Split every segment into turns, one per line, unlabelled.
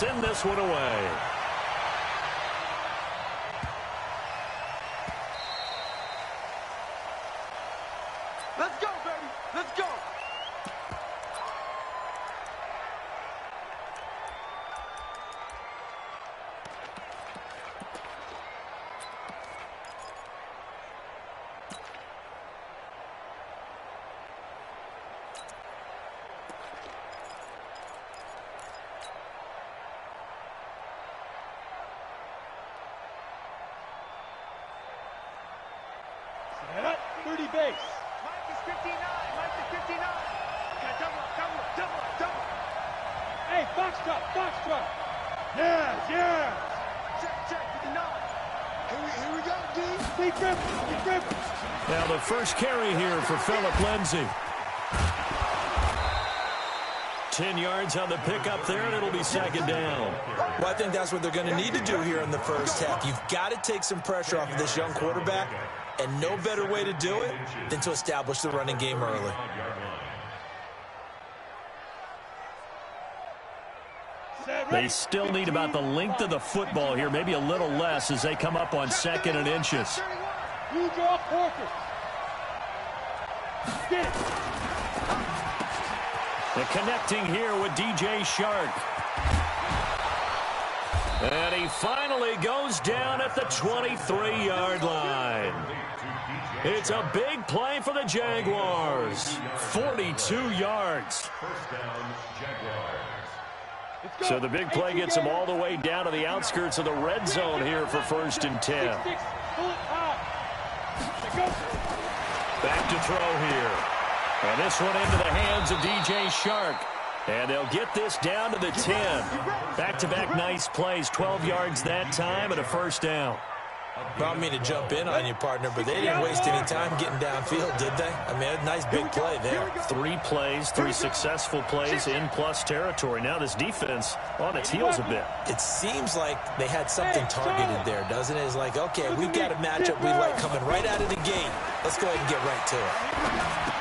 send this one away.
Let's go, baby. Let's go.
Set up, 30 base.
Mike is 59. Mike is 59. Okay, double.
Hey, box truck. Yes.
Check with the 9. Here we go, dude.
Keep gripping.
Now the first carry here for Phillip Lindsay. 10 yards on the pickup there, and it'll be second down.
Well, I think that's what they're going to need to do here in the first half. You've got to take some pressure off of this young quarterback, and no better way to do it than to establish the running game early.
They still need about the length of the football here, maybe a little less as they come up on 2nd and inches.
You draw quarters. Get it.
The connecting here with DJ Shark. And he finally goes down at the 23-yard line. It's a big play for the Jaguars. 42 yards. So the big play gets them all the way down to the outskirts of the red zone here for 1st and 10. Back to throw here. And this one into the hands of DJ Shark. And they'll get this down to the 10. Back-to-back nice plays, 12 yards that time and a first down.
I don't mean to jump in on you, partner, but they didn't waste any time getting downfield, did they? I mean, a nice big play there.
3 plays, 3 successful plays in plus territory. Now this defense on its heels a bit.
It seems like they had something targeted there, doesn't it? It's like, okay, we've got a matchup we like coming right out of the gate. Let's go ahead and get right to it.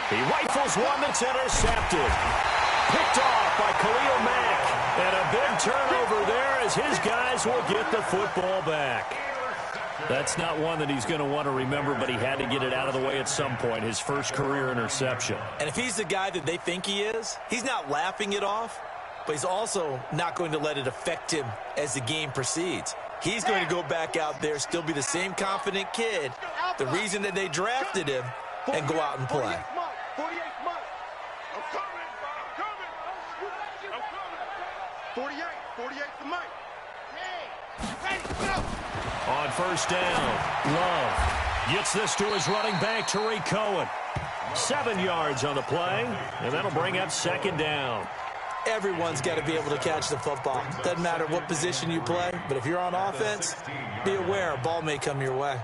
He rifles one that's intercepted. Picked off by Khalil Mack. And a big turnover there as his guys will get the football back. That's not one that he's going to want to remember, but he had to get it out of the way at some point, his first career interception.
And if he's the guy that they think he is, he's not laughing it off, but he's also not going to let it affect him as the game proceeds. He's going to go back out there, still be the same confident kid, the reason that they drafted him, and go out and play.
48 for Mike.
On first down, Love gets this to his running back, Tariq Cohen. 7 yards on the play, and that'll bring up second down.
Everyone's got to be able to catch the football. Doesn't matter what position you play, but if you're on offense, be aware a ball may come your way.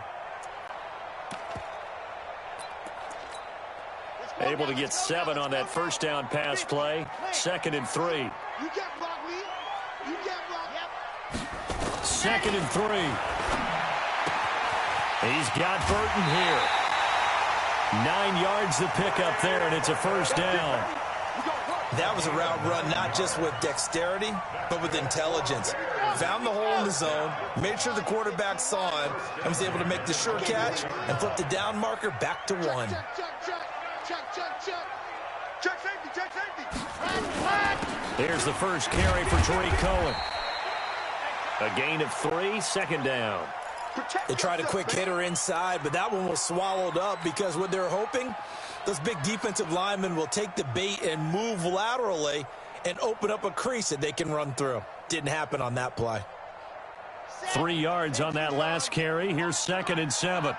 Able to get 7 on that first down pass play. 2nd and 3.
You get block, Lee. You get block. Yep.
2nd and 3. He's got Burton here. 9 yards to pick up there, and it's a first down.
That was a route run not just with dexterity, but with intelligence. Found the hole in the zone, made sure the quarterback saw him, and was able to make the sure catch and flip the down marker back to 1.
Check safety.
Here's the first carry for Tariq Cohen. A gain of 3, second down.
They tried a quick hitter inside, but that one was swallowed up because what they're hoping, those big defensive linemen will take the bait and move laterally and open up a crease that they can run through. Didn't happen on that play.
3 yards on that last carry. Here's 2nd and 7.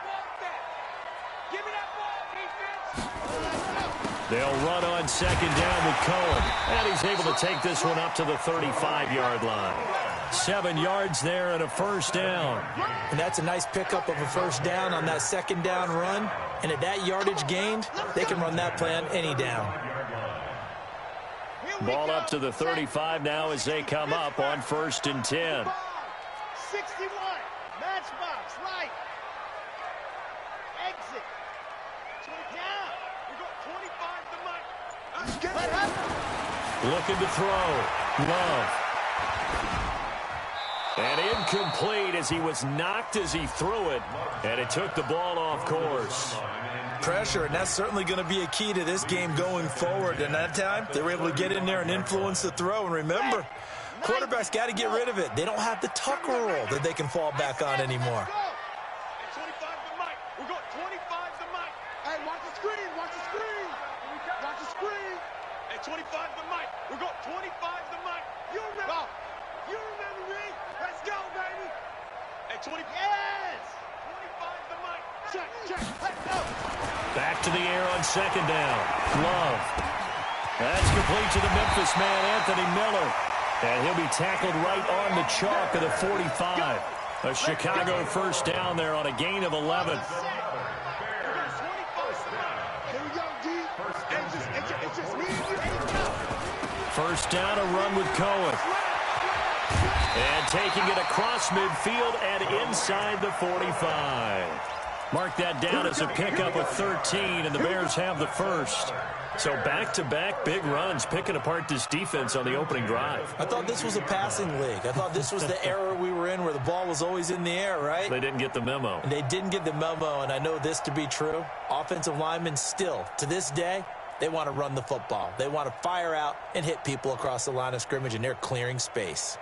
They'll run on second down with Cohen. And he's able to take this one up to the 35-yard line. 7 yards there and a first down.
And that's a nice pickup of a first down on that second down run. And at that yardage gained, they can run that play on any down.
Ball up to the 35 now as they come up on 1st and 10.
61. Matchbox, right. Exit. 20 down. We go 25 to Mike.
Looking to throw. Love incomplete as he was knocked as he threw it, and it took the ball off course.
Pressure, and that's certainly going to be a key to this game going forward. And that time, they were able to get in there and influence the throw. And remember, quarterbacks got to get rid of it. They don't have the tuck rule that they can fall back on anymore.
At 25 the mic. We're going 25 the mic. Hey, watch the screen. Watch the screen. Watch the screen. At 25 the mic. We're going 25 the mic. You remember? You remember me? Let's go, baby. At 20. Yes. 25 the mic. Check, check. Let's go.
Back to the air on second down. Love. That's complete to the Memphis man, Anthony Miller. And he'll be tackled right on the chalk of the 45. A Chicago first down there on a gain of 11.
Here we go, D. It's just me and you.
First down, a run with Cohen. And taking it across midfield and inside the 45. Mark that down as a pickup of 13, and the Bears have the first. So back-to-back big runs, picking apart this defense on the opening drive.
I thought this was a passing league. I thought this was the era we were in where the ball was always in the air, right?
They didn't get the memo.
And they didn't get the memo, and I know this to be true. Offensive linemen still, to this day, they want to run the football. They want to fire out and hit people across the line of scrimmage, and they're clearing space.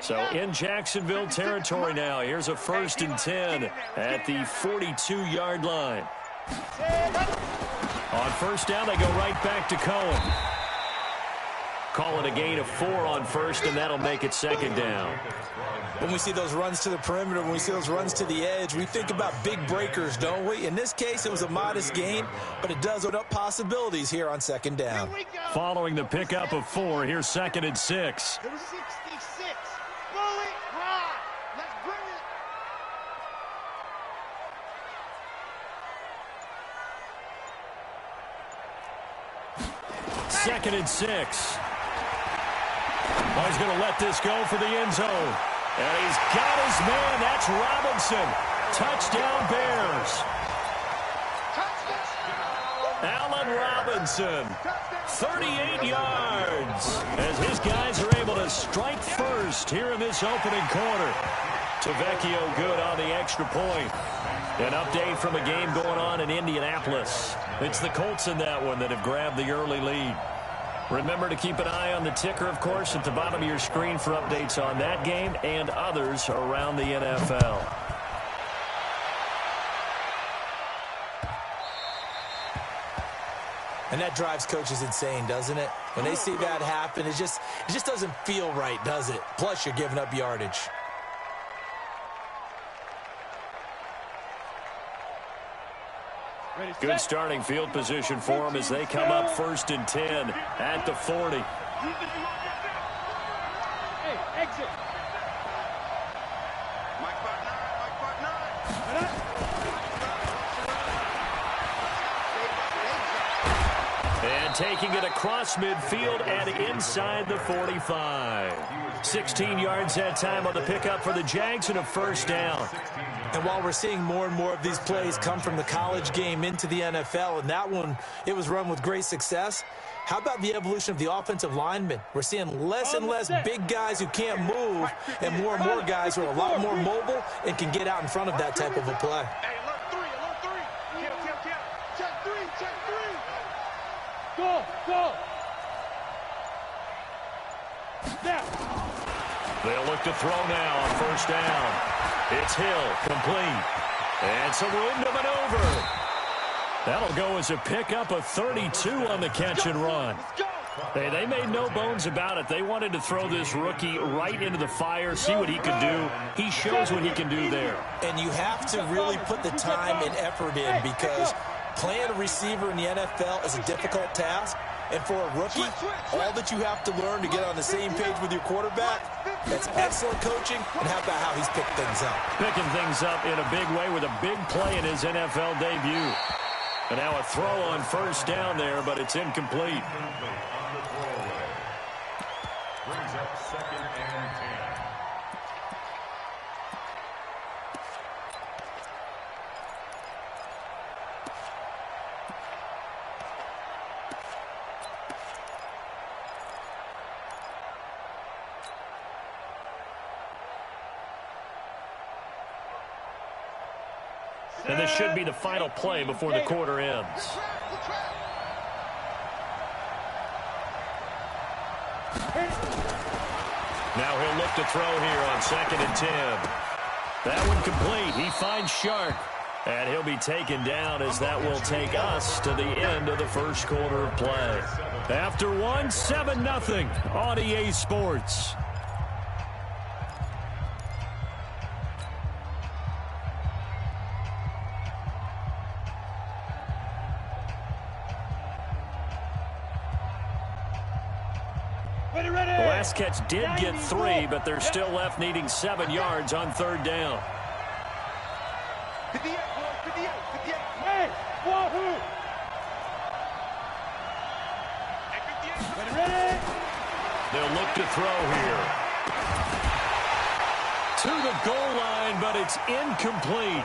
So in Jacksonville territory now. Here's a 1st and 10 at the 42-yard line. On first down, they go right back to Cohen. Call it a gain of 4 on first, and that'll make it second down.
When we see those runs to the perimeter, when we see those runs to the edge, we think about big breakers, don't we? In this case, it was a modest gain, but it does open up possibilities here on second down.
Following the pickup of 4, here's 2nd and 6.
Number 66. Bullet ride. Let's bring it.
2nd and 6. Well, he's going to let this go for the end zone. And he's got his man. That's Robinson. Touchdown, Bears. Allen Robinson, 38 yards, as his guys are able to strike first here in this opening quarter. Tavecchio good on the extra point. An update from a game going on in Indianapolis. It's the Colts in that one that have grabbed the early lead. Remember to keep an eye on the ticker, of course, at the bottom of your screen for updates on that game and others around the NFL.
And that drives coaches insane, doesn't it? When they see that happen, it just doesn't feel right, does it? Plus, you're giving up yardage.
Good starting field position for them as they come up 1st and 10 at the 40.
Hey, exit.
Mike Bartnard.
And taking it across midfield and inside the 45. 16 yards that time on the pickup for the Jags and a first down.
And while we're seeing more and more of these plays come from the college game into the NFL, and that one, it was run with great success, how about the evolution of the offensive linemen? We're seeing less and less big guys who can't move and more guys who are a lot more mobile and can get out in front of that type of a play.
Hey, alert 3. Kill. Check 3.
Go. Snap.
They'll look to throw now on first down. It's Hill, complete. And some room to maneuver. That'll go as a pickup of 32 on the catch and run. Hey, they made no bones about it. They wanted to throw this rookie right into the fire, see what he could do. He shows what he can do there.
And you have to really put the time and effort in because playing a receiver in the NFL is a difficult task. And for a rookie, all that you have to learn to get on the same page with your quarterback, that's excellent coaching. And how about how he's picked things up?
Picking things up in a big way with a big play in his NFL debut. And now a throw on first down there, but it's incomplete.
Brings up 2nd and 10.
And this should be the final play before the quarter ends. Now he'll look to throw here on 2nd and 10. That one complete. He finds Shark. And he'll be taken down as that will take us to the end of the first quarter of play. After one, 7-0 on EA Sports.
Ready, ready.
The last catch did get 3, but they're still left needing 7 yards on 3rd down.
58, boy, 58, 58.
Hey, wahoo. Ready, ready.
They'll look to throw here. To the goal line, but it's incomplete.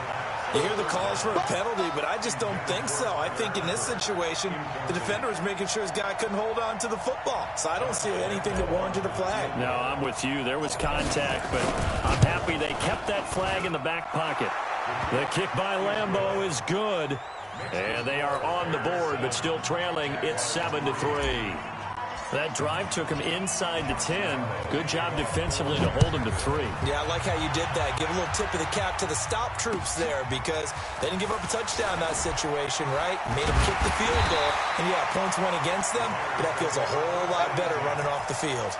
You hear the calls for a penalty, but I just don't think so. I think in this situation, the defender was making sure his guy couldn't hold on to the football. So I don't see anything that warranted a flag.
No, I'm with you. There was contact, but I'm happy they kept that flag in the back pocket. The kick by Lambeau is good. And they are on the board, but still trailing. It's 7-3. That drive took him inside the 10. Good job defensively to hold him to 3.
Yeah, I like how you did that. Give a little tip of the cap to the stop troops there because they didn't give up a touchdown in that situation, right? Made them kick the field goal. And, yeah, points went against them, but that feels a whole lot better running off the field.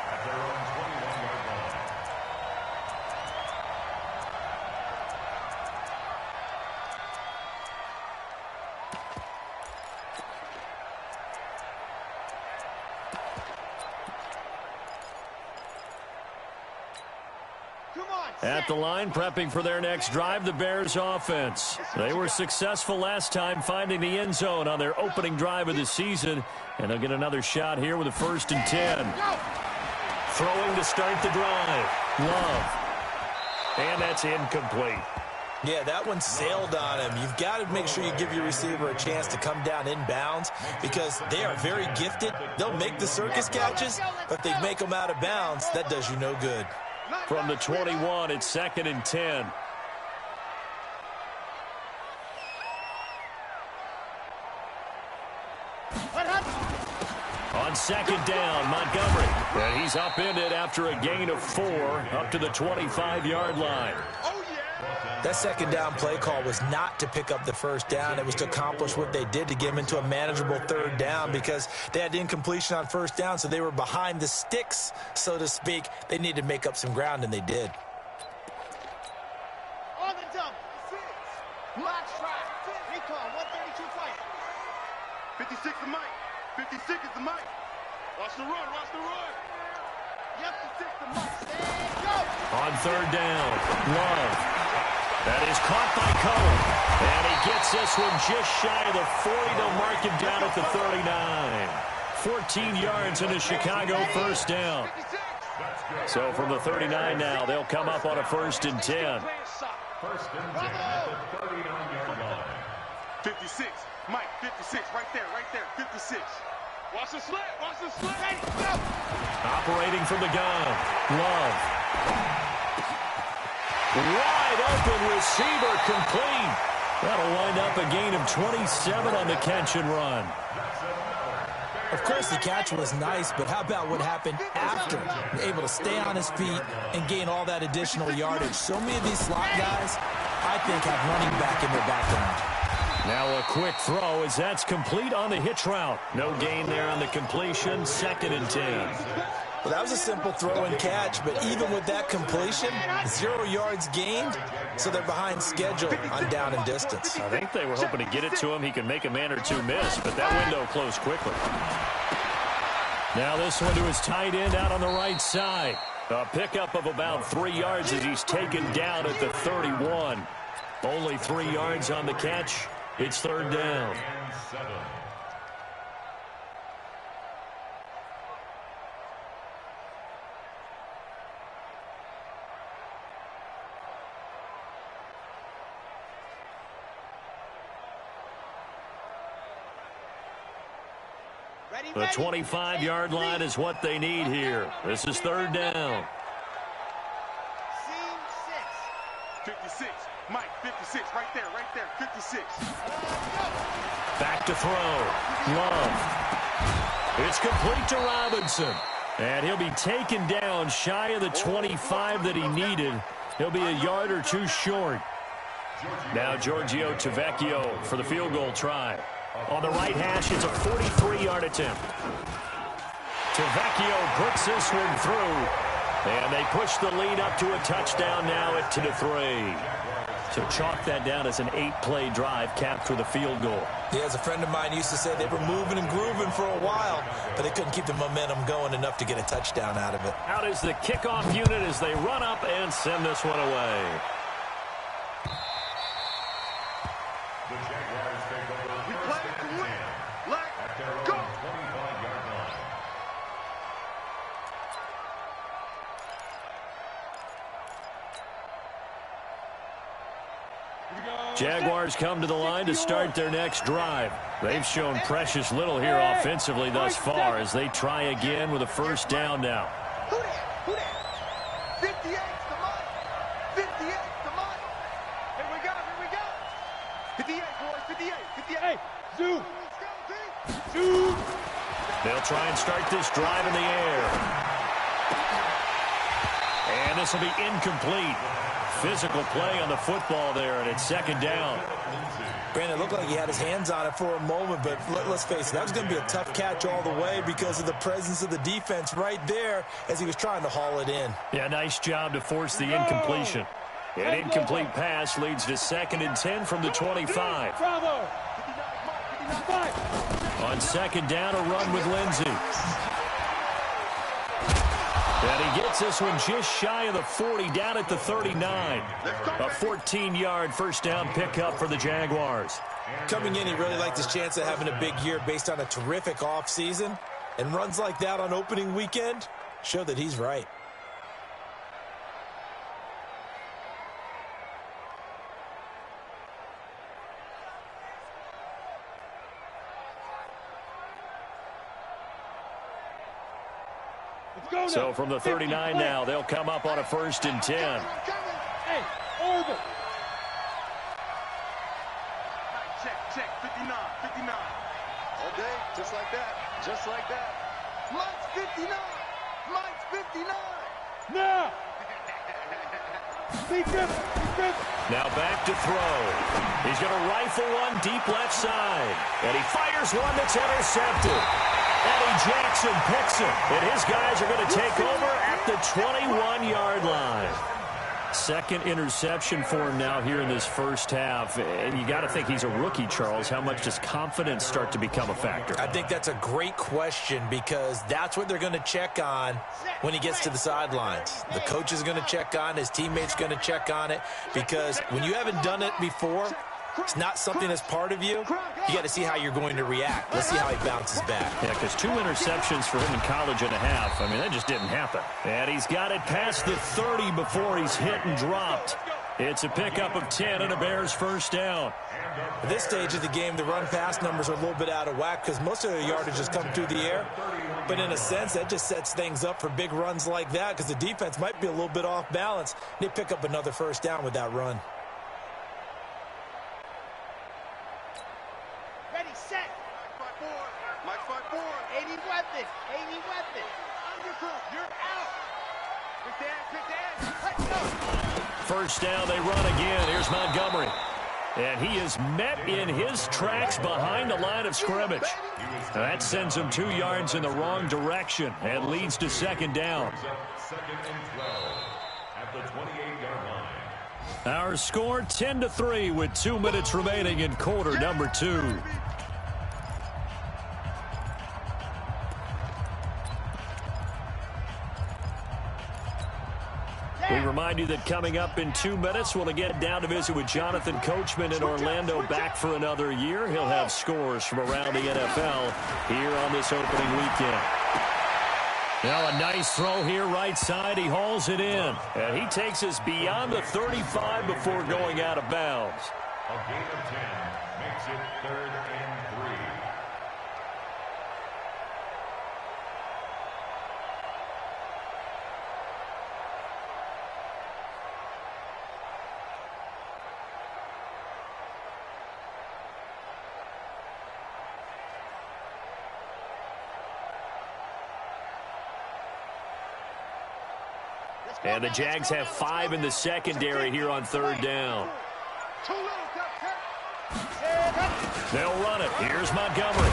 At the line, prepping for their next drive, the Bears offense. They were successful last time finding the end zone on their opening drive of the season, and they'll get another shot here with a 1st and 10. Throwing to start the drive. Love. And that's incomplete.
Yeah, that one sailed on him. You've got to make sure you give your receiver a chance to come down inbounds because they are very gifted. They'll make the circus catches, but if they make them out of bounds, that does you no good.
From the 21, it's 2nd and 10. On 2nd down, Montgomery. And he's upended after a gain of 4 up to the 25-yard line.
That 2nd down play call was not to pick up the 1st down. It was to accomplish what they did to get him into a manageable 3rd down because they had incompletion on 1st down, so they were behind the sticks, so to speak. They needed to make up some ground, and they did.
On the dump. 6. Mock strike. Recon. 132 fight. 56 is Mike. 56 is the Mike. Watch the run. Watch the run. Yep, 56 the Mike. Stand go.
On 3rd down, Love. That is caught by Cole. And he gets this one just shy of the 40. They'll mark him down at the 39. 14 yards in a Chicago 1st down. So from the 39 now, they'll come up on a 1st and 10.
1st and 10 at the 39-yard line.
56. Mike, 56. Right there, 56. Watch the slant. Watch the slant. Go.
Operating from the gun. Love. Wide open receiver complete. That'll wind up a gain of 27 on the catch and run.
Of course, the catch was nice, but how about what happened after? Able to stay on his feet and gain all that additional yardage. So many of these slot guys, I think, have running back in their background.
Now a quick throw as that's complete on the hitch route. No gain there on the completion. 2nd and 10.
Well, that was a simple throw and catch, but even with that completion, 0 yards gained, so they're behind schedule on down and distance.
I think they were hoping to get it to him. He could make a man or two miss, but that window closed quickly. Now this one to his tight end out on the right side. A pickup of about 3 yards as he's taken down at the 31. Only 3 yards on the catch. It's 3rd down. The 25-yard line is what they need here. This is 3rd down.
Seam 6. 56. Mike, 56, right there, 56.
Back to throw. Love. It's complete to Robinson. And he'll be taken down shy of the 25 that he needed. He'll be a yard or two short. Now Giorgio Tavecchio for the field goal try. On the right hash, it's a 43-yard attempt. Tavecchio puts this one through. And they push the lead up to a touchdown now at 2-3. So chalk that down as an 8-play drive capped with a field goal.
Yeah, as a friend of mine used to say, they were moving and grooving for a while, but they couldn't keep the momentum going enough to get a touchdown out of it.
Out is the kickoff unit as they run up and send this one away.
The Jaguars take over
We
first
play
and
to win.
10
Let's
at their own
go.
25-yard line.
Jaguars come to the line to start their next drive. They've shown precious little here offensively thus far as they try again with a first down now.
Who that? 58 to Mike. 58 to Mike. Here we go. 58, boys, 58, 58.
Hey, Zoo.
Let's go,
Zoo.
They'll try and start this drive in the air. And this will be incomplete. Physical play on the football there, and it's second down.
Brandon, it looked like he had his hands on it for a moment, but let's face it, that was going to be a tough catch all the way because of the presence of the defense right there as he was trying to haul it in.
Yeah, nice job to force the incompletion. An incomplete pass leads to 2nd and 10 from the 25.
Bravo.
On second down, a run with Lindsey. And he gets this one just shy of the 40, down at the 39. A 14-yard first down pickup for the Jaguars.
Coming in, he really liked his chance of having a big year based on a terrific offseason. And runs like that on opening weekend show that he's right.
So from the 39 now, they'll come up on a 1st and 10.
Hey, orbit.
Check, 59, 59. All day, just like that. Mike's 59. Mike's 59.
Now. Be good.
Now back to throw. He's going to rifle one deep left side. And he fires one that's intercepted. Eddie Jackson picks it. And his guys are going to take over at the 21-yard line. Second interception for him now here in this first half. And you got to think he's a rookie, Charles. How much does confidence start to become a factor?
I think that's a great question because that's what they're going to check on when he gets to the sidelines. The coach is going to check on, his teammates going to check on it because when you haven't done it before, it's not something that's part of you. You got to see how you're going to react. Let's see how he bounces back.
Yeah, because 2 interceptions for him in college and a half. I mean, that just didn't happen. And he's got it past the 30 before he's hit and dropped. It's a pickup of 10 and a Bears first down.
At this stage of the game, the run-pass numbers are a little bit out of whack because most of the yardage has come through the air. But in a sense, that just sets things up for big runs like that because the defense might be a little bit off balance. They pick up another first down with that run.
Ready, set.
Mike 5-4.
80 weapons. 80 weapons.
You're out. Quick dance.
First down, they run again. Here's Montgomery. And he is met in his tracks behind the line of scrimmage. That sends him 2 yards in the wrong direction and leads to second down.
Second and 12 at the 28-yard line.
Our score 10-3 with 2 minutes remaining in quarter number 2. We remind you that coming up in 2 minutes, we'll get down to visit with Jonathan Coachman in Orlando, back for another year. He'll have scores from around the NFL here on this opening weekend. Now a nice throw here, right side. He hauls it in. And he takes us beyond the 35 before going out of bounds.
A gain of 10 makes it 3rd and 3.
And the Jags have 5 in the secondary here on 3rd down. They'll run it. Here's Montgomery.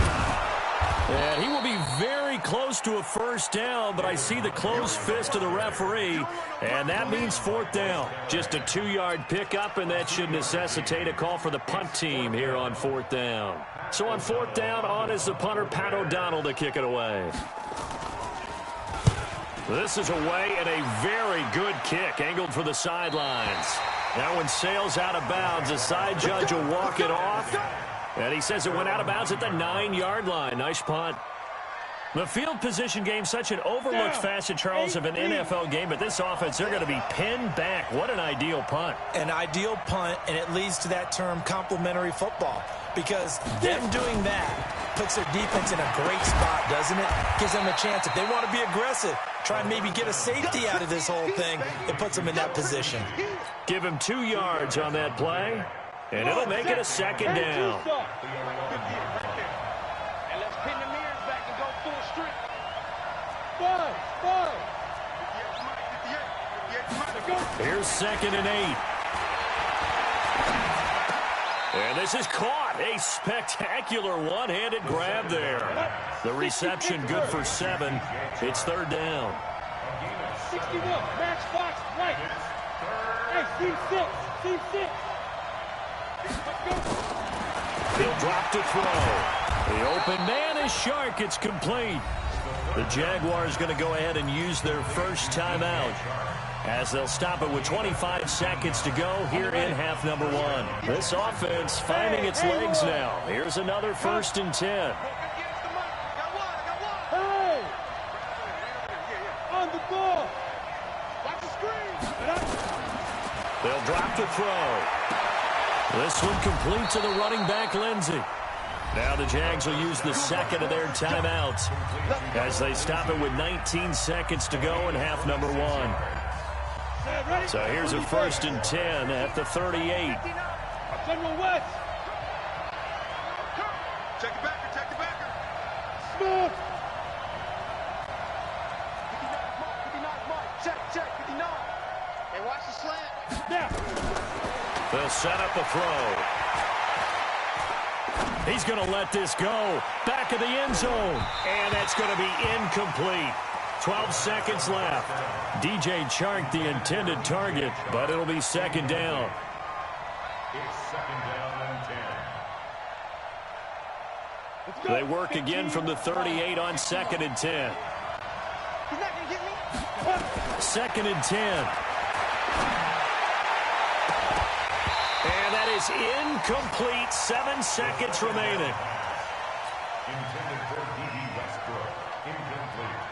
And he will be very close to a 1st down, but I see the closed fist of the referee, and that means 4th down. Just a 2-yard pickup, and that should necessitate a call for the punt team here on 4th down. So on 4th down, on is the punter, Pat O'Donnell, to kick it away. This is away, and a very good kick, angled for the sidelines. That one sails out of bounds. The side judge will walk it off. And he says it went out of bounds at the 9-yard line. Nice punt. The field position game, such an overlooked facet, Charles, of an NFL game. But this offense, they're going to be pinned back. What an ideal punt.
An ideal punt, and it leads to that term complementary football. Because them doing that puts their defense in a great spot, doesn't it? Gives them a chance. If they want to be aggressive, try and maybe get a safety out of this whole thing, it puts them in that position.
Give him 2 yards on that play, and it'll make it a 2nd down. Here's 2nd and 8. And this is caught. A spectacular one-handed grab there. The reception good for 7. It's 3rd down.
61, match box, right. Hey, C6, C6.
He'll drop to throw. The open man is Shark. It's complete. The Jaguars going to go ahead and use their first timeout, as they'll stop it with 25 seconds to go here in half number 1. This offense finding its legs now. Here's another 1st and 10.
Hey! On the ball. Watch the screen.
They'll drop to throw. This one complete to the running back, Lindsey. Now the Jags will use the 2nd of their timeouts as they stop it with 19 seconds to go in half number 1. So here's a 1st and 10 at the 38.
General West.
Check the backer, check the backer.
Smith.
59 mark. Check, 59. Hey, watch the slant.
Now.
They'll set up a throw. He's going to let this go. Back of the end zone. And that's going to be incomplete. 12 seconds left. DJ Chark, the intended target, but it'll be 2nd down.
It's 2nd down and 10.
They work again from the 38 on 2nd and 10.
He's not going to get me.
2nd and 10. And that is incomplete. 7 seconds remaining.
Intended for D.B. Westbrook. Incomplete.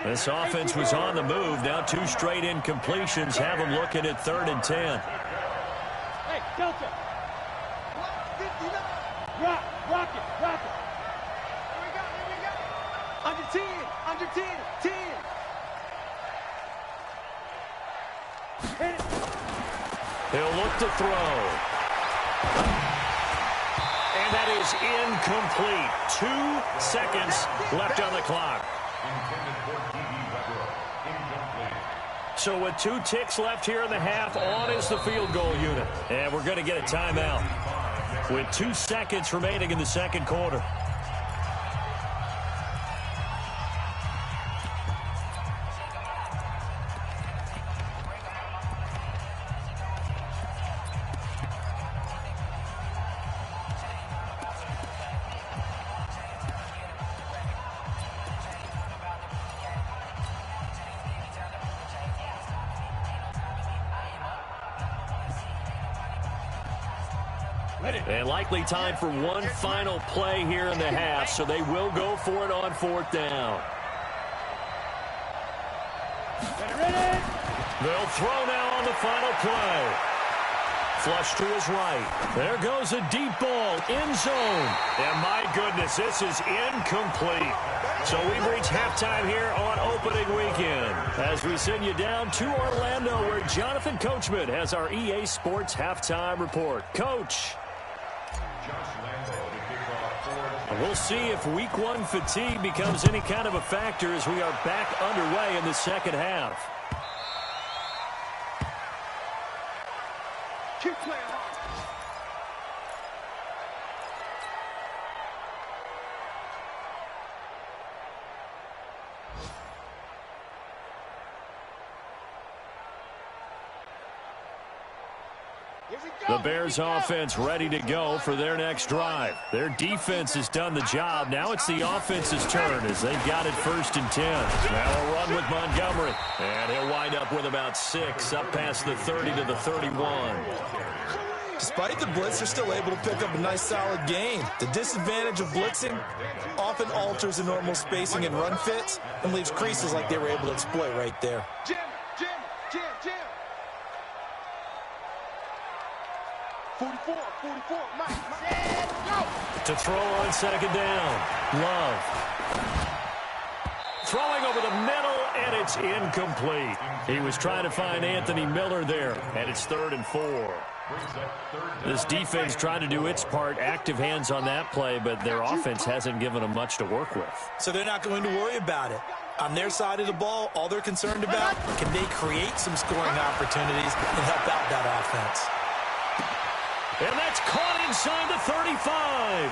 This offense was on the move. Now 2 straight incompletions have them looking at 3rd and 10.
Hey, Delta. Rock it.
Here we go. Under 10, 10.
Hit it.
He'll look to throw. And that is incomplete. 2 seconds left on the clock.
Intended for D.B. Westbrook. Incomplete.
So with 2 ticks left here in the half, on is the field goal unit. And we're going to get a timeout with 2 seconds remaining in the 2nd quarter. And likely time for one final play here in the half, so they will go for it on 4th down. They'll throw now on the final play. Flush to his right. There goes a deep ball, end zone. And my goodness, this is incomplete. So we've reached halftime here on opening weekend as we send you down to Orlando, where Jonathan Coachman has our EA Sports halftime report. Coach. We'll see if week one fatigue becomes any kind of a factor as we are back underway in the second half.
Keep playing hard.
The Bears offense ready to go for their next drive. Their defense has done the job. Now it's the offense's turn as they've got it 1st and 10. Now a run with Montgomery. And he'll wind up with about 6 up past the 30 to the 31.
Despite the blitz, they're still able to pick up a nice solid gain. The disadvantage of blitzing often alters the normal spacing and run fits and leaves creases like they were able to exploit right there.
Jim. 44, Mike. Go!
To throw on 2nd down. Love. Throwing over the middle, and it's incomplete. He was trying to find Anthony Miller there, and it's 3rd and 4. This defense trying to do its part, active hands on that play, but their offense hasn't given them much to work with.
So they're not going to worry about it. On their side of the ball, all they're concerned about, can they create some scoring opportunities and help out that offense?
And that's caught inside the 35.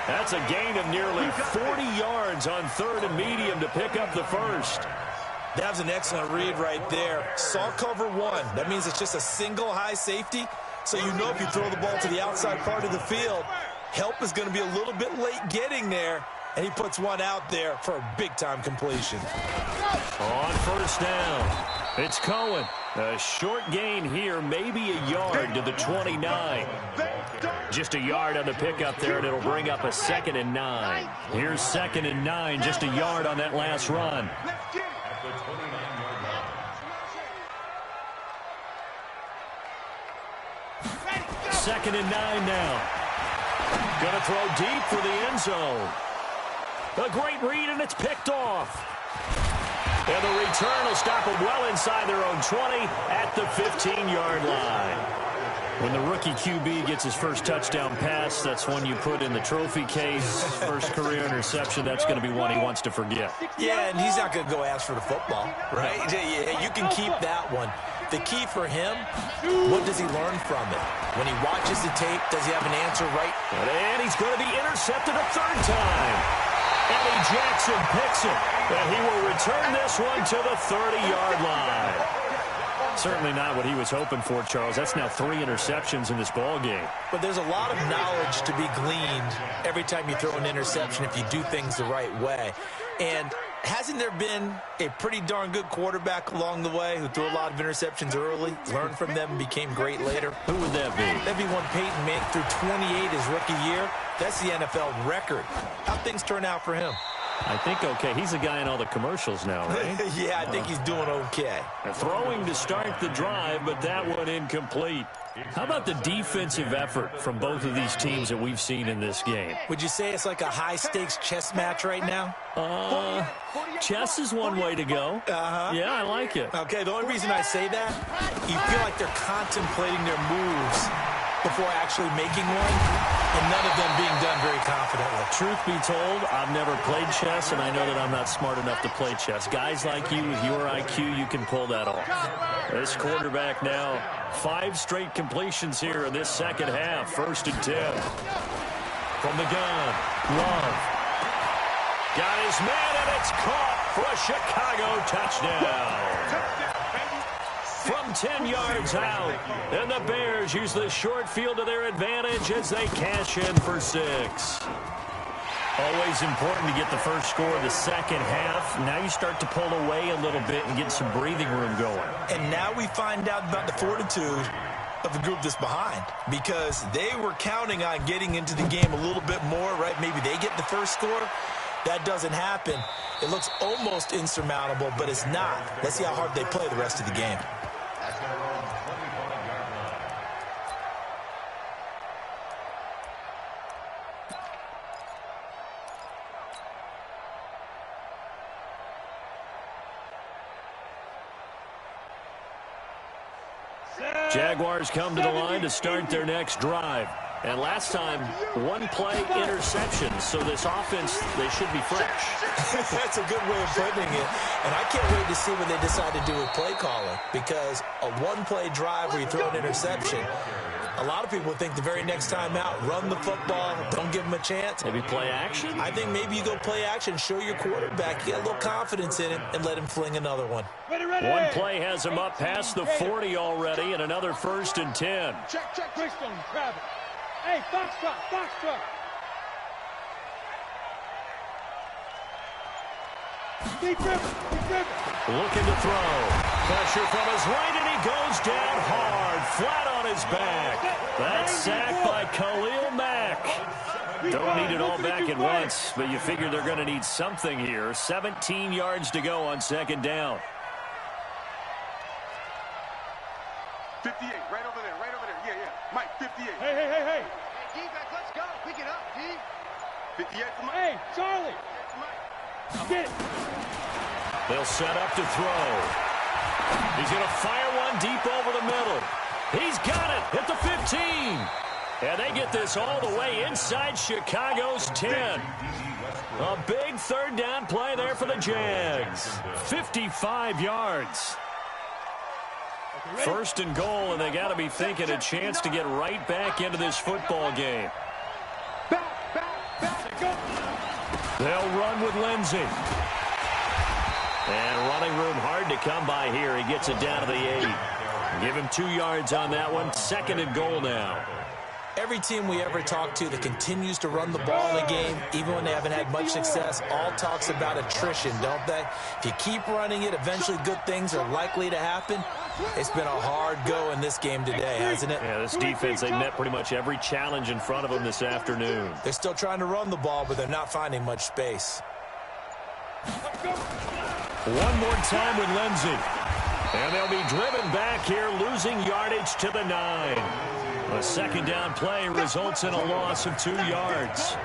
That's a gain of nearly 40 yards on 3rd and medium to pick up the first.
That was an excellent read right there. Saw cover 1. That means it's just a single high safety. So you know if you throw the ball to the outside part of the field, help is going to be a little bit late getting there. And he puts one out there for a big-time completion.
On 1st down, it's Cohen. A short gain here, maybe a yard to the 29. Just a yard on the pickup there, and it'll bring up a 2nd and 9. Here's 2nd and 9, just a yard on that last run.
At the 29-yard line.
2nd and 9 now. Gonna throw deep for the end zone. A great read, and it's picked off. And the return will stop them well inside their own 20 at the 15-yard line. When the rookie QB gets his first touchdown pass, that's one you put in the trophy case. First career interception, that's going to be one he wants to forget.
Yeah, and he's not going to go ask for the football, right? You can keep that one. The key for him, what does he learn from it? When he watches the tape, does he have an answer right?
And he's going to be intercepted a 3rd time. Eddie Jackson picks it, and he will return this one to the 30-yard line. Certainly not what he was hoping for, Charles. That's now 3 interceptions in this ball game.
But there's a lot of knowledge to be gleaned every time you throw an interception if you do things the right way. And hasn't there been a pretty darn good quarterback along the way who threw a lot of interceptions early, learned from them, and became great later?
Who would that be?
That'd be one Peyton Manning threw 28 his rookie year. That's the NFL record. How'd things turn out for him?
I think okay. He's a guy in all the commercials now, right?
Yeah, I think he's doing okay.
Throwing to start the drive, but that one incomplete. How about the defensive effort from both of these teams that we've seen in this game?
Would you say it's like a high-stakes chess match right now?
Chess is one way to go. Yeah, I like it.
Okay, the only reason I say that, you feel like they're contemplating their moves before actually making one, and none of them being done very confidently.
Truth be told, I've never played chess, and I know that I'm not smart enough to play chess. Guys like you with your IQ, you can pull that off. This quarterback now, 5 straight completions here in this second half. 1st and 10. From the gun, Love. Got his man, and it's caught for a Chicago touchdown. From 10 yards out, and the Bears use the short field to their advantage as they cash in for 6. Always important to get the first score of the second half. Now you start to pull away a little bit and get some breathing room going.
And now we find out about the fortitude of the group that's behind, because they were counting on getting into the game a little bit more, right? Maybe they get the first score. That doesn't happen. It looks almost insurmountable, but it's not. Let's see how hard they play the rest of the game.
Jaguars come to the line to start their next drive. And last time, one-play interception. So this offense, they should be fresh.
That's a good way of putting it. And I can't wait to see what they decide to do with play calling, because a one-play drive where you throw an interception, a lot of people think the very next time out, run the football, don't give them a chance.
Maybe play action?
I think maybe you go play action, show your quarterback, get a little confidence in him, and let him fling another one.
Ready, ready.
One play has him up past the 40 already, and another 1st and 10.
Check, check, Brixton, grab it. Hey, Foxtrot, Foxtrot. Deep river, deep river.
Looking to throw. Pressure from his right, and he goes down hard, flat on his back. That's sacked by Khalil Mack. Don't need it all back at once, but you figure they're going to need something here. 17 yards to go on 2nd down.
58, right over there, yeah, yeah. Mike, 58.
Hey, hey, hey, hey.
Hey, D-back, let's go. Pick it up, D. 58 for Mike.
Hey, Charlie. Get it.
They'll set up to throw. He's going to fire one deep over the middle. He's got it at the 15. And they get this all the way inside Chicago's 10. A big 3rd down play there for the Jags. 55 yards. 1st and goal, and they got to be thinking a chance to get right back into this football game. They'll run with Lindsey. And running room hard to come by here. He gets it down to the 8. Give him 2 yards on that one. 2nd and goal now.
Every team we ever talk to that continues to run the ball in a game, even when they haven't had much success, all talks about attrition, don't they? If you keep running it, eventually good things are likely to happen. It's been a hard go in this game today, hasn't it?
Yeah, this defense, they met pretty much every challenge in front of them this afternoon.
They're still trying to run the ball, but they're not finding much space.
One more time with Lindsey. And they'll be driven back here, losing yardage to the 9. A 2nd down play results in a loss of 2 yards.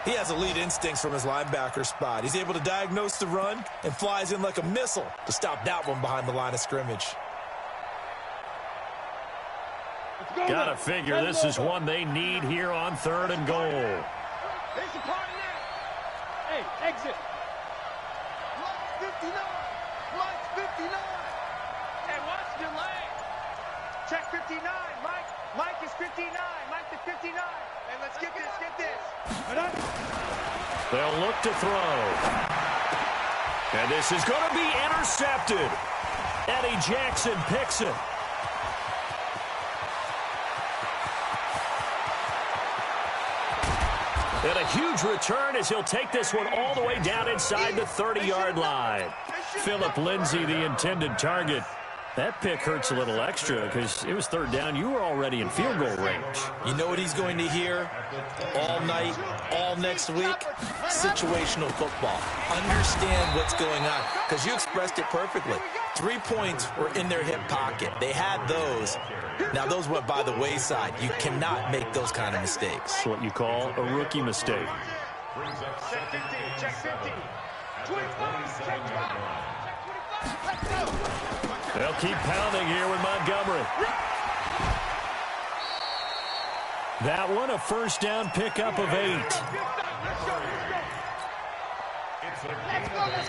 He has elite instincts from his linebacker spot. He's able to diagnose the run and flies in like a missile to stop that one behind the line of scrimmage.
Gotta figure this is one they need here on 3rd and goal.
Hey, exit.
Mike's 59. Mike's 59. Hey, watch the lane. Check 59, Mike. Mike is 59. Mike is 59. Hey, let's get this, get this.
They'll look to throw. And this is going to be intercepted. Eddie Jackson picks it. And a huge return as he'll take this one all the way down inside the 30-yard line. Philip Lindsay, the intended target. That pick hurts a little extra because it was 3rd down. You were already in field goal range.
You know what he's going to hear all night, all next week? Situational football. Understand what's going on, because you expressed it perfectly. 3 points were in their hip pocket. They had those. Now, those went by the wayside. You cannot make those kind of mistakes.
That's what you call a rookie mistake.
Check 50, check 50. 25, check 25. Let's go.
They'll keep pounding here with Montgomery. That one, a 1st down pickup of 8.
Let's go, let's go, let's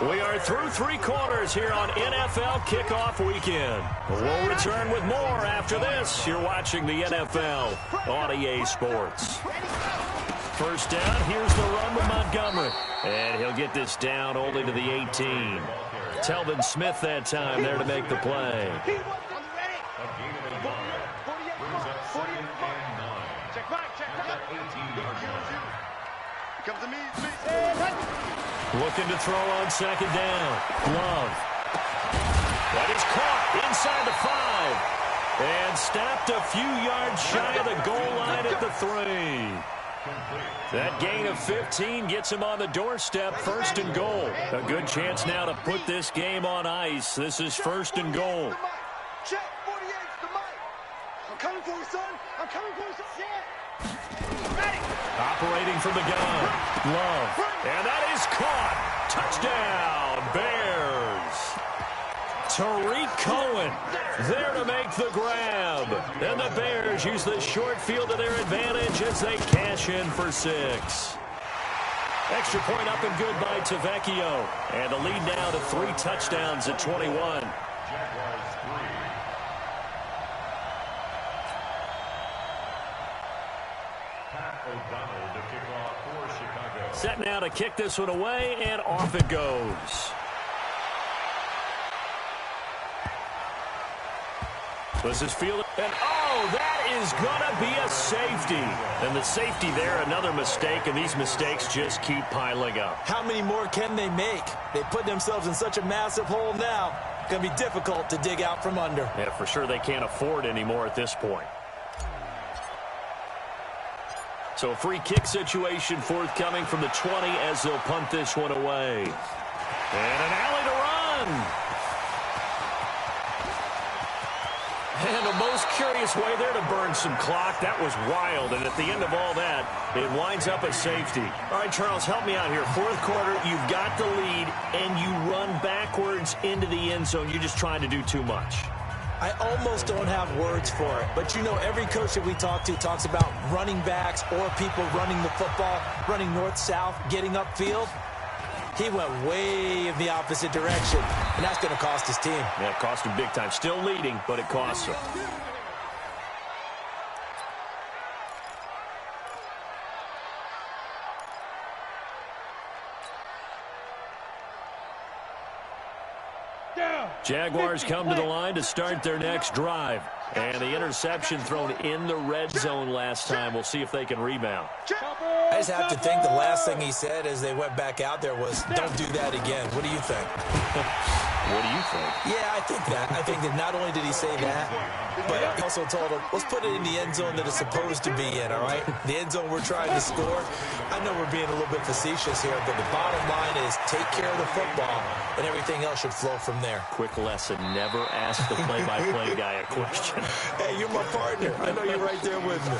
go.
We are through 3 quarters here on NFL Kickoff Weekend. We'll return with more after this. You're watching the NFL on EA Sports. 1st down, here's the run with Montgomery. And he'll get this down only to the 18. Telvin Smith that time there to make the play.
Check Mike, check Mike. Comes to me.
Looking to throw on 2nd down. Love. That is caught inside the 5. And stopped a few yards shy of the goal line at the 3. That gain of 15 gets him on the doorstep, 1st and goal. A good chance now to put this game on ice. This is 1st and goal.
Check 48's the Mike. I'm coming for you, son. I'm coming for you, son. Ready.
Operating from the gun. Love. And that is caught. Touchdown, Bears. Tariq Cohen there to make the grab. And the Bears use the short field to their advantage as they cash in for 6. Extra point up and good by Tavecchio. And the lead now to 3 touchdowns at 21. Set now to kick this one away, and off it goes. This is fielded, and oh, that is going to be a safety. And the safety there, another mistake, and these mistakes just keep piling up.
How many more can they make? They put themselves in such a massive hole now. It's going to be difficult to dig out from under.
Yeah, for sure they can't afford anymore at this point. So a free kick situation forthcoming from the 20 as they'll punt this one away. And an alley to run. And a most curious way there to burn some clock. That was wild. And at the end of all that, it winds up a safety. All right, Charles, help me out here. Fourth quarter, you've got the lead, and you run backwards into the end zone. You're just trying to do too much.
I almost don't have words for it. But, you know, every coach that we talk to talks about running backs or people running the football, running north-south, getting upfield. He went way in the opposite direction, and that's going to cost his team.
Yeah, it cost him big time. Still leading, but it costs him. Jaguars come to the line to start their next drive. And the interception thrown in the red zone last time. We'll see if they can rebound.
I just have to think the last thing he said as they went back out there was, don't do that again. What do you think?
What do you think?
Yeah, I think that. I think that not only did he say that, but he also told him, let's put it in the end zone that it's supposed to be in, all right? The end zone we're trying to score. I know we're being a little bit facetious here, but the bottom line is take care of the football, and everything else should flow from there.
Quick lesson, never ask the play-by-play guy a question.
Hey, you're my partner. I know you're right there with me.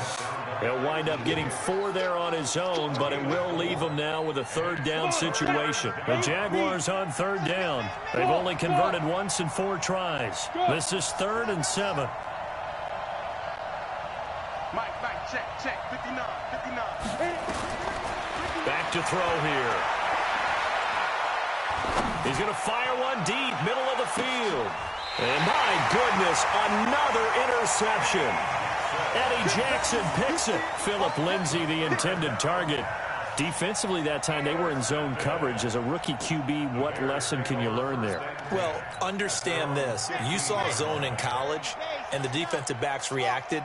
He'll wind up getting 4 there on his own, but it will leave him now with a third down situation. The Jaguars on third down. They've only converted once in 4 tries. This is 3rd and 7.
Mike, check, 59.
Back to throw here. He's going to fire one deep, middle of the field. And my goodness, another interception. Eddie Jackson picks it. Phillip Lindsay, the intended target. Defensively that time, they were in zone coverage. As a rookie QB, what lesson can you learn there?
Well, understand this. You saw zone in college, and the defensive backs reacted,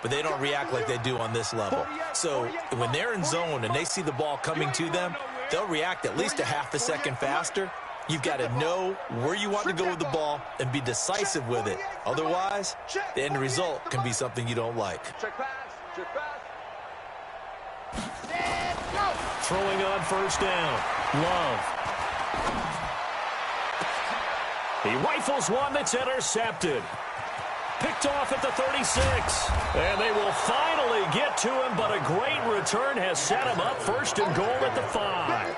but they don't react like they do on this level. So when they're in zone and they see the ball coming to them, they'll react at least a half a second faster. You've got to know where you want to go with the ball and be decisive with it. Otherwise, the end result can be something you don't like.
Throwing on first down. Love. He rifles one that's intercepted. Picked off at the 36. And they will finally get to him, but a great return has set him up 1st and goal at the 5.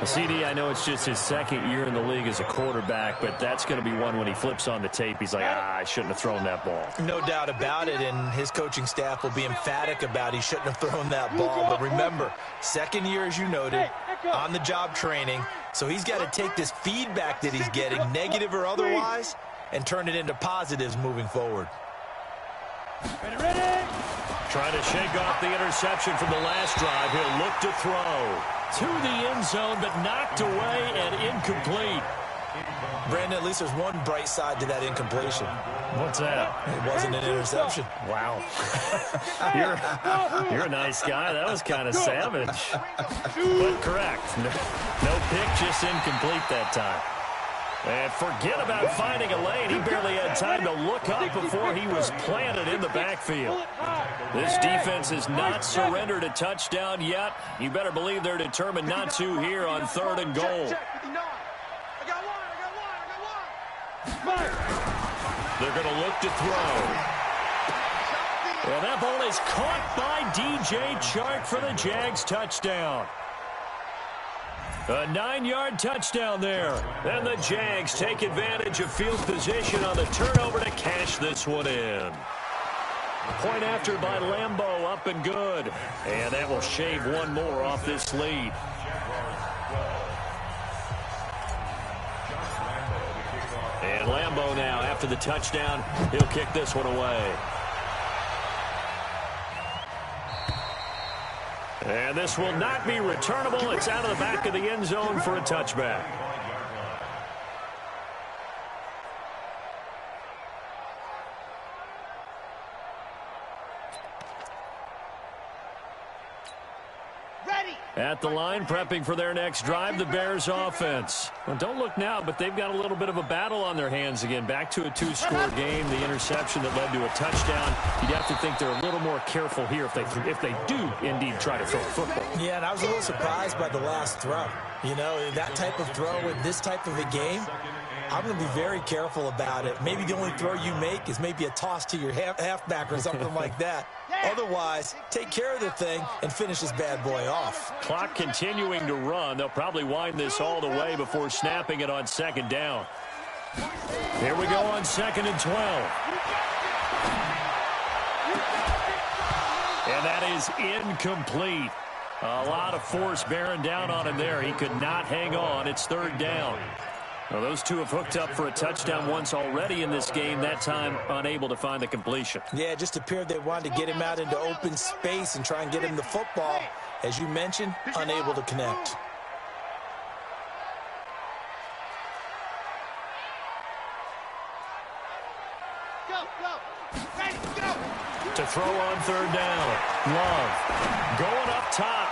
CD, I know it's just his 2nd year in the league as a quarterback, but that's going to be one when he flips on the tape. He's like, I shouldn't have thrown that ball.
No doubt about it, and his coaching staff will be emphatic about he shouldn't have thrown that ball. But remember, 2nd year, as you noted, on-the-job training, so he's got to take this feedback that he's getting, negative or otherwise, and turn it into positives moving forward.
Ready?
Trying to shake off the interception from the last drive. He'll look to throw to the end zone, but knocked away and incomplete.
Brandon, at least there's one bright side to that incompletion.
What's that?
It wasn't an interception.
Wow. You're a nice guy. That was kind of savage. But correct. No pick, just incomplete that time. And forget about finding a lane. He barely had time to look up before he was planted in the backfield. This defense has not surrendered a touchdown yet. You better believe they're determined not to here on 3rd and goal. They're going to look to throw. And that ball is caught by DJ Chark for the Jags touchdown. A 9-yard touchdown there. And the Jags take advantage of field position on the turnover to cash this one in. Point after by Lambeau, up and good. And that will shave one more off this lead. And Lambeau now, after the touchdown, he'll kick this one away. And this will not be returnable. It's out of the back of the end zone for a touchback. At the line, prepping for their next drive, the Bears offense. Well, don't look now, but they've got a little bit of a battle on their hands again. Back to a 2-score game, the interception that led to a touchdown. You'd have to think they're a little more careful here if they do indeed try to throw a football.
Yeah, and I was a little surprised by the last throw. You know, that type of throw in this type of a game, I'm going to be very careful about it. Maybe the only throw you make is maybe a toss to your halfback or something like that. Otherwise, take care of the thing and finish this bad boy off.
Clock continuing to run. They'll probably wind this all the way before snapping it on second down. Here we go on 2nd and 12. And that is incomplete. A lot of force bearing down on him there. He could not hang on. It's 3rd down. Well, those two have hooked up for a touchdown once already in this game, that time unable to find the completion.
Yeah, it just appeared they wanted to get him out into open space and try and get him the football. As you mentioned, unable to connect.
To throw on 3rd down. Love going up top.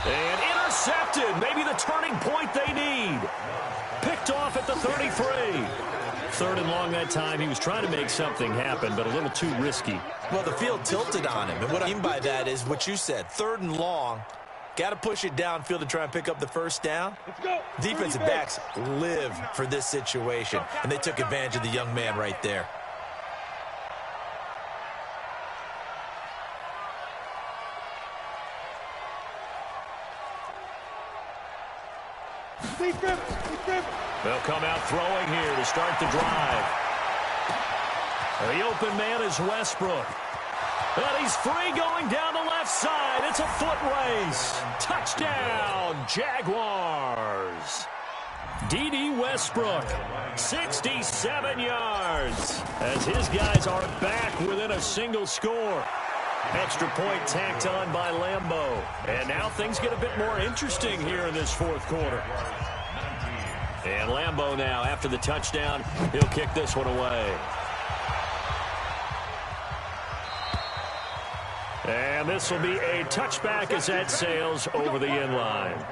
And intercepted. Maybe the turning point they need. Picked off at the 33. 3rd and long that time. He was trying to make something happen, but a little too risky.
Well, the field tilted on him. And what I mean by that is what you said. 3rd and long. Got to push it downfield to try and pick up the 1st down.
Let's go.
Defensive backs live for this situation, and they took advantage of the young man right there.
They'll come out throwing here to start the drive. The open man is Westbrook. But he's free going down the left side. It's a foot race. Touchdown, Jaguars. D.D. Westbrook, 67 yards. As his guys are back within a single score. Extra point tacked on by Lambeau. And now things get a bit more interesting here in this 4th quarter. And Lambeau now, after the touchdown, he'll kick this one away. And this will be a touchback as that sails over the end line.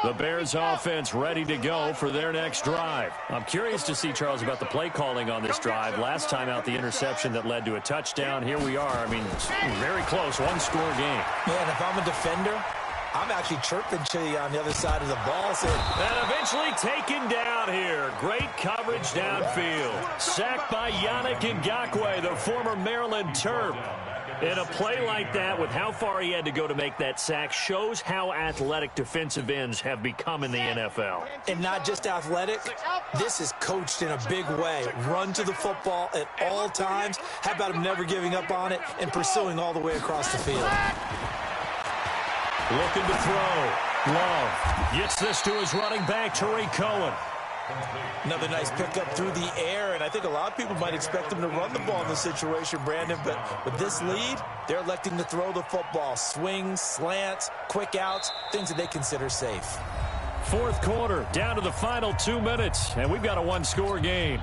The Bears offense ready to go for their next drive. I'm curious to see, Charles, about the play calling on this drive. Last time out, the interception that led to a touchdown. Here we are. I mean, very close, 1-score game.
Yeah, and if I'm a defender, I'm actually chirping to you on the other side of the ball. So.
And eventually taken down here. Great coverage downfield. Sacked by Yannick Ngakoue, the former Maryland Terp. And a play like that, with how far he had to go to make that sack, shows how athletic defensive ends have become in the NFL.
And not just athletic, this is coached in a big way. Run to the football at all times. How about him never giving up on it and pursuing all the way across the field?
Looking to throw. Love gets this to his running back, Tariq Cohen.
Another nice pickup through the air, and I think a lot of people might expect him to run the ball in this situation, Brandon, but with this lead, they're electing to throw the football. Swings, slants, quick outs, things that they consider safe.
4th quarter, down to the final 2 minutes, and we've got a 1-score game.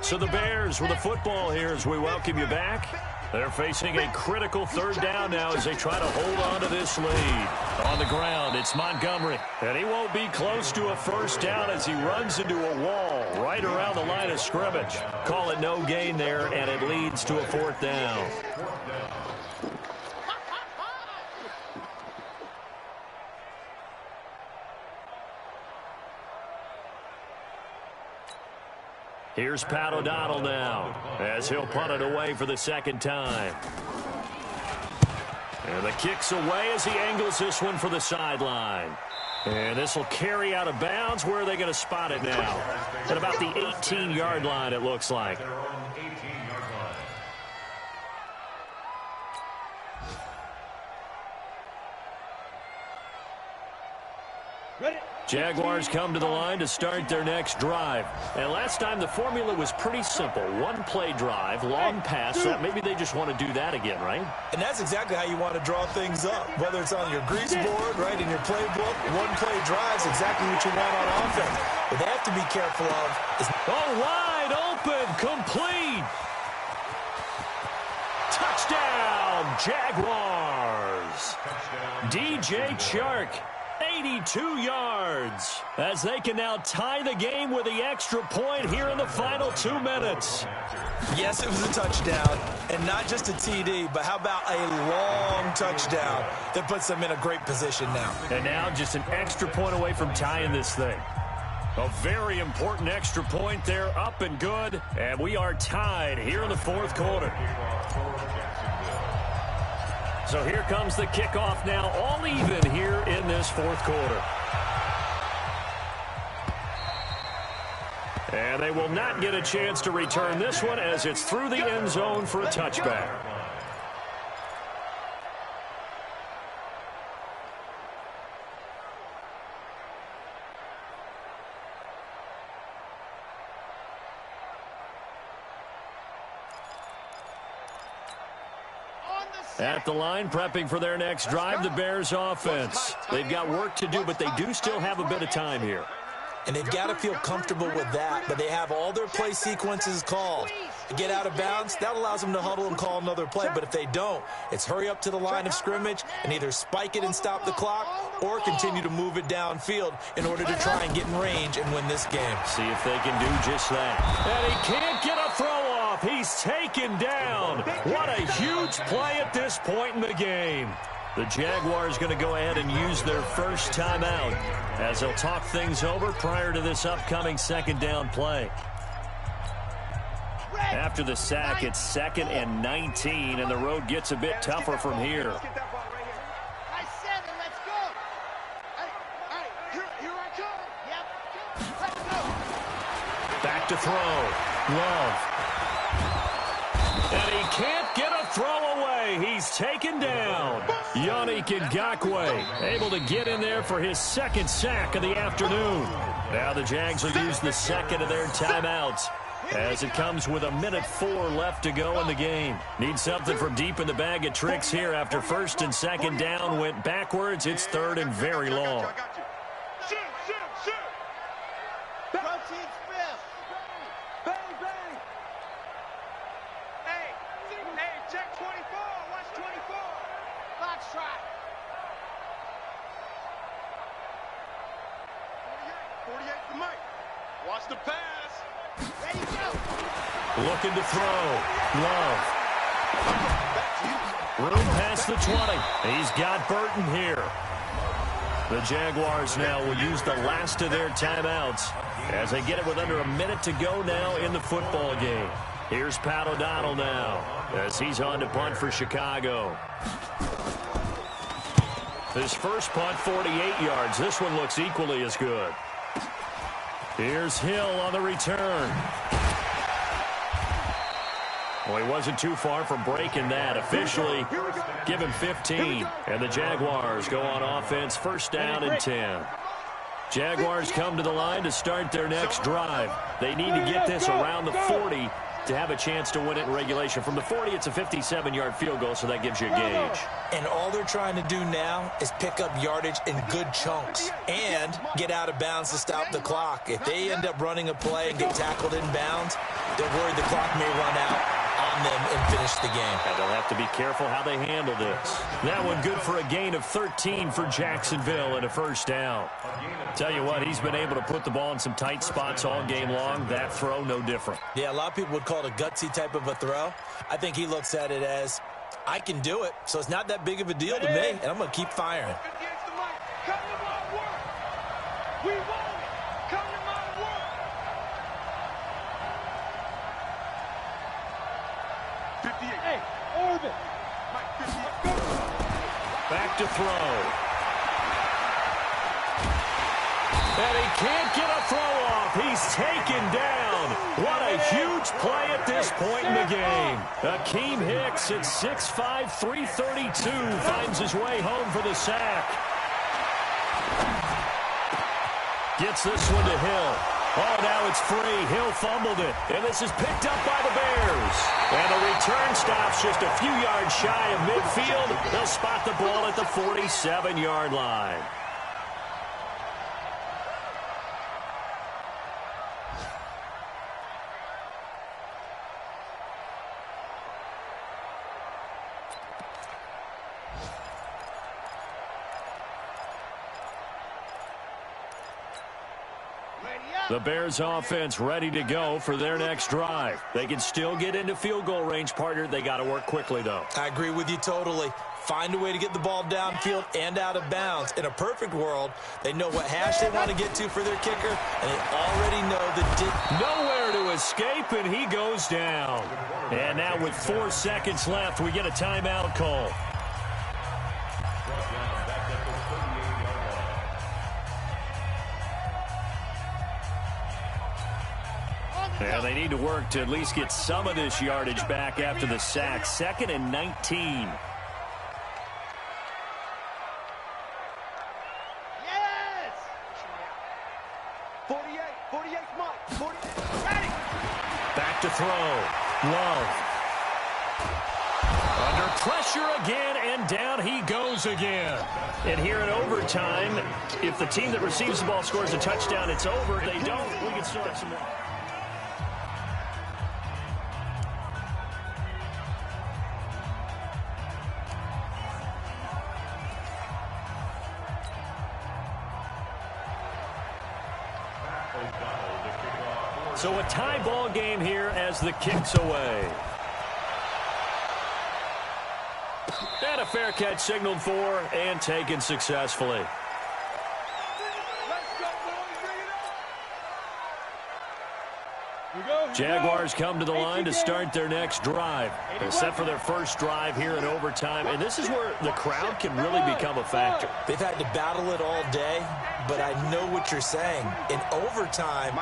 So the Bears with the football here as we welcome you back. They're facing a critical 3rd down now as they try to hold on to this lead. On the ground, it's Montgomery. And he won't be close to a 1st down as he runs into a wall right around the line of scrimmage. Call it no gain there, and it leads to a 4th down. Here's Pat O'Donnell now as he'll punt it away for the second time. And the kick's away as he angles this one for the sideline. And this will carry out of bounds. Where are they going to spot it now? At about the 18-yard line, it looks like. Jaguars come to the line to start their next drive. And last time the formula was pretty simple. One-play drive, long pass. So maybe they just want to do that again, right?
And that's exactly how you want to draw things up. Whether it's on your grease board, right, in your playbook, one-play drive is exactly what you want on offense. What they have to be careful of is...
Oh, wide open, complete. Touchdown, Jaguars. DJ Chark. 82 yards as they can now tie the game with the extra point here in the final 2 minutes.
Yes, it was a touchdown, and not just a TD, but how about a long touchdown that puts them in a great position now.
And now just an extra point away from tying this thing. A very important extra point there, up and good, and we are tied here in the fourth quarter. So here comes the kickoff now, all even here in this fourth quarter. And they will not get a chance to return this one as it's through the end zone for a touchback. At the line, prepping for their next drive, the Bears offense. They've got work to do, but they do still have a bit of time here.
And they've got to feel comfortable with that, but they have all their play sequences called. To get out of bounds, that allows them to huddle and call another play, but if they don't, it's hurry up to the line of scrimmage and either spike it and stop the clock or continue to move it downfield in order to try and get in range and win this game.
See if they can do just that. And he can't get a throw off. He's taken down. What a huge play at this point in the game. The Jaguars going to go ahead and use their first timeout as they'll talk things over prior to this upcoming second down play. After the sack, it's 2nd and 19, and the road gets a bit tougher from here. Back to throw. Love. And he can't get a throw away. He's taken down. Yannick Ngakoue able to get in there for his second sack of the afternoon. Now the Jags will use the second of their timeouts as it comes with 1:04 left to go in the game. Need something from deep in the bag of tricks here after first and second down went backwards. It's 3rd and very long.
Watch the pass. Ready, go.
Looking to throw. Love. Room past the 20. He's got Burton here. The Jaguars now will use the last of their timeouts as they get it with under a minute to go now in the football game. Here's Pat O'Donnell now as he's on to punt for Chicago. His first punt, 48 yards. This one looks equally as good. Here's Hill on the return. Well, he wasn't too far from breaking that. Officially, give him 15. And the Jaguars go on offense, 1st down and 10. Jaguars come to the line to start their next drive. They need to get this around the 40 to have a chance to win it in regulation. From the 40, it's a 57-yard field goal, so that gives you a gauge.
And all they're trying to do now is pick up yardage in good chunks and get out of bounds to stop the clock. If they end up running a play and get tackled in bounds, they're worried the clock may run out on them and finish the game.
And they'll have to be careful how they handle this. That one good for a gain of 13 for Jacksonville and a 1st down. Tell you what, he's been able to put the ball in some tight spots all game long. That throw, no different.
Yeah, a lot of people would call it a gutsy type of a throw. I think he looks at it as, I can do it, so it's not that big of a deal to me, and I'm going to keep firing.
to throw. And he can't get a throw off. He's taken down. What a huge play at this point in the game. Akeem Hicks at 6'5", 332 finds his way home for the sack. Gets this one to Hill. Oh, now it's free. Hill fumbled it. And this is picked up by the Bears. And the return stops just a few yards shy of midfield. They'll spot the ball at the 47-yard line. The Bears offense ready to go for their next drive. They can still get into field goal range, partner. They got to work quickly, though.
I agree with you totally. Find a way to get the ball downfield and out of bounds. In a perfect world, they know what hash they want to get to for their kicker, and they already know the
nowhere to escape, and he goes down. And now with 4 seconds left, we get a timeout call. And they need to work to at least get some of this yardage back after the sack. 2nd and 19.
Yes! 48, Mike. 48, ready!
Back to throw. Love. Under pressure again, and down he goes again. And here in overtime, if the team that receives the ball scores a touchdown, it's over. If they don't, we can still have some more. So a tie ball game here as the kick's away. And a fair catch signaled for and taken successfully. Jaguars come to the line to start their next drive. They're set for their first drive here in overtime, and this is where the crowd can really become a factor.
They've had to battle it all day, but I know what you're saying. In overtime,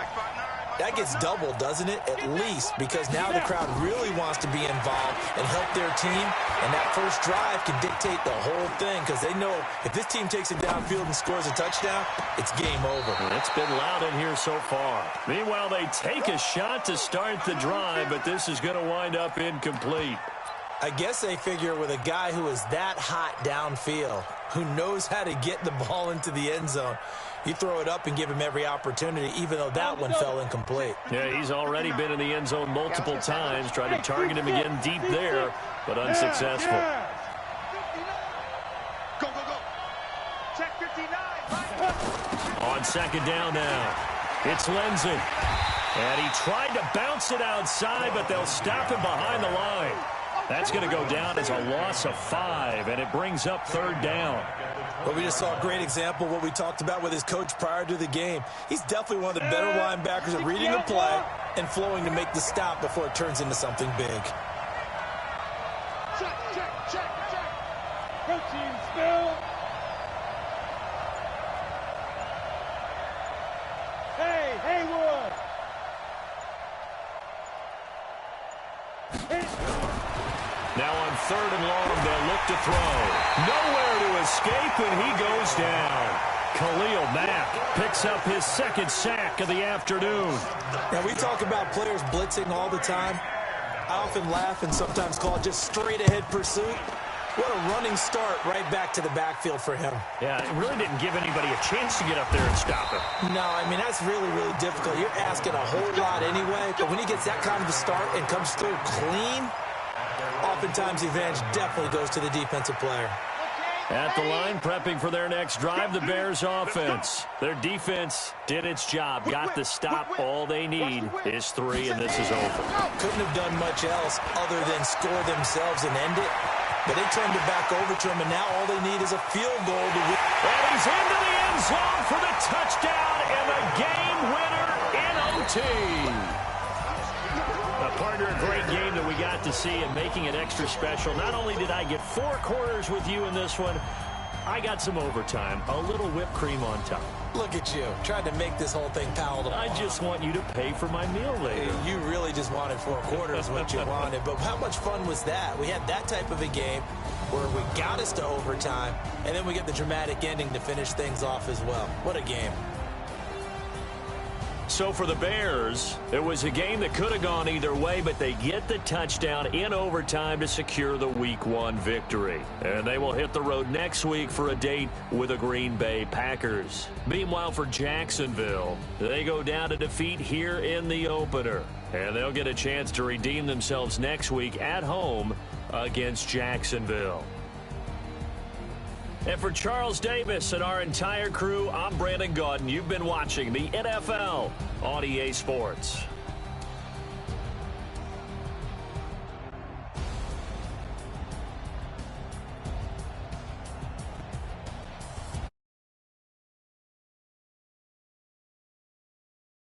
that gets doubled, doesn't it? At least, because now the crowd really wants to be involved and help their team, and that first drive can dictate the whole thing because they know if this team takes it downfield and scores a touchdown, it's game over.
And it's been loud in here so far. Meanwhile, they take a shot to start the drive, but this is going to wind up incomplete.
I guess they figure with a guy who is that hot downfield, who knows how to get the ball into the end zone, you throw it up and give him every opportunity, even though that one fell incomplete.
Yeah, he's already been in the end zone multiple times. Tried to target him again deep there, but unsuccessful.
Go, go, go. Check 59.
On second down now, it's Lindsey. And he tried to bounce it outside, but they'll stop him behind the line. That's going to go down as a loss of 5, and it brings up 3rd down.
Well, we just saw a great example of what we talked about with his coach prior to the game. He's definitely one of the better linebackers at reading a play and flowing to make the stop before it turns into something big.
Check, check, check, check.
Protein spill. Hey, Haywood.
Now on 3rd and long, they'll look to throw. Nowhere to escape, and he goes down. Khalil Mack picks up his 2nd sack of the afternoon.
Now, we talk about players blitzing all the time. I often laugh and sometimes call it just straight-ahead pursuit. What a running start right back to the backfield for him.
Yeah, it really didn't give anybody a chance to get up there and stop him.
No, I mean, that's really, really difficult. You're asking a whole lot anyway, but when he gets that kind of a start and comes through clean, oftentimes the advantage definitely goes to the defensive player.
At the line, prepping for their next drive, the Bears offense. Their defense did its job, got the stop. All they need is 3, and this is over.
Couldn't have done much else other than score themselves and end it. But they turned it back over to him, and now all they need is a field goal to win.
And he's into the end zone for the touchdown and the game winner in OT. Partner, a great game that we got to see and making it extra special. Not only did I get 4 quarters with you in this one, I got some overtime, a little whipped cream on top.
Look at you, trying to make this whole thing palatable.
I just want you to pay for my meal later.
You really just wanted 4 quarters what you wanted. But how much fun was that? We had that type of a game where we got us to overtime, and then we get the dramatic ending to finish things off as well. What a game.
So for the Bears, it was a game that could have gone either way, but they get the touchdown in overtime to secure the Week 1 victory. And they will hit the road next week for a date with the Green Bay Packers. Meanwhile, for Jacksonville, they go down to defeat here in the opener. And they'll get a chance to redeem themselves next week at home against Jacksonville. And for Charles Davis and our entire crew, I'm Brandon Gaudin. You've been watching the NFL on EA Sports.